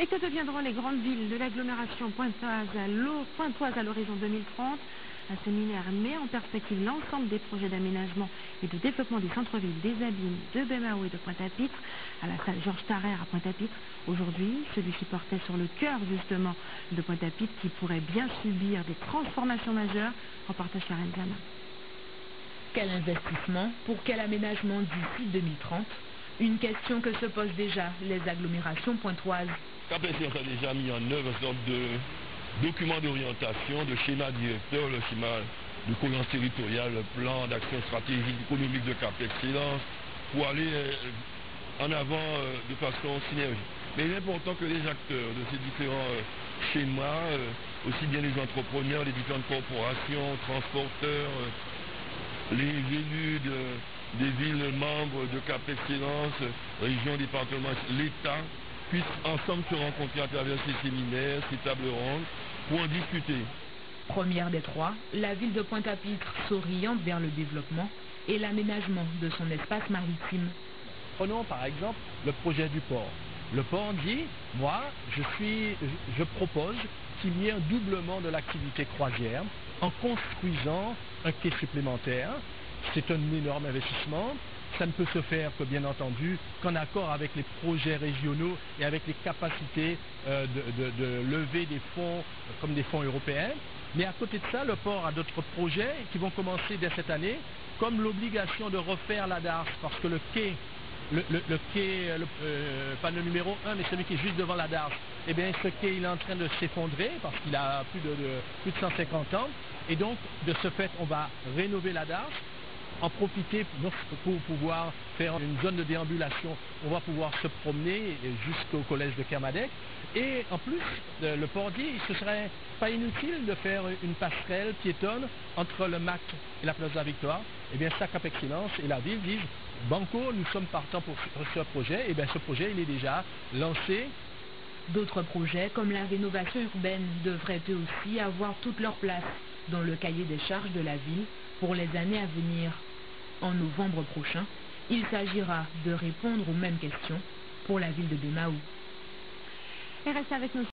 Et que deviendront les grandes villes de l'agglomération pointoise à l'horizon 2030? Un séminaire met en perspective l'ensemble des projets d'aménagement et de développement des centres-villes des Abîmes, de Bemahaou et de Pointe-à-Pitre à la salle Georges Tarrère à Pointe-à-Pitre. Aujourd'hui, celui-ci portait sur le cœur justement de Pointe-à-Pitre qui pourrait bien subir des transformations majeures. Reportage Karen Zama. Quel investissement pour quel aménagement d'ici 2030? Une question que se posent déjà les agglomérations pointoises. Cap-Excellence a déjà mis en œuvre une sorte de document d'orientation, de schéma directeur, le schéma de cohérence territoriale, le plan d'action stratégique économique de Cap-Excellence pour aller en avant de façon synergique. Mais il est important que les acteurs de ces différents schémas, aussi bien les entrepreneurs, les différentes corporations, transporteurs, les élus des villes membres de Cap-Excellence, région, département, l'État, puissent ensemble se rencontrer à travers ces séminaires, ces tables rondes, pour en discuter. Première des trois, la ville de Pointe-à-Pitre s'oriente vers le développement et l'aménagement de son espace maritime. Prenons par exemple le projet du port. Le port dit, moi, je propose qu'il y ait un doublement de l'activité croisière en construisant un quai supplémentaire. C'est un énorme investissement. Ça ne peut se faire que, bien entendu, qu'en accord avec les projets régionaux et avec les capacités de lever des fonds comme des fonds européens. Mais à côté de ça, le port a d'autres projets qui vont commencer dès cette année, comme l'obligation de refaire la DARS, parce que le quai, pas le numéro 1, mais celui qui est juste devant la DARS, eh bien ce quai il est en train de s'effondrer parce qu'il a plus de 150 ans. Et donc, de ce fait, on va rénover la DARS, en profiter pour pouvoir faire une zone de déambulation. On va pouvoir se promener jusqu'au collège de Kermadec. Et en plus, le port dit ce serait pas inutile de faire une passerelle piétonne entre le MAC et la Place de la Victoire. Eh bien, ça, Cap-Excellence et la ville disent banco, nous sommes partants pour ce projet. Et bien, ce projet, il est déjà lancé. D'autres projets, comme la rénovation urbaine, devraient eux aussi avoir toute leur place dans le cahier des charges de la ville pour les années à venir. En novembre prochain, il s'agira de répondre aux mêmes questions pour la ville de Bemahaou. Et restez avec nous.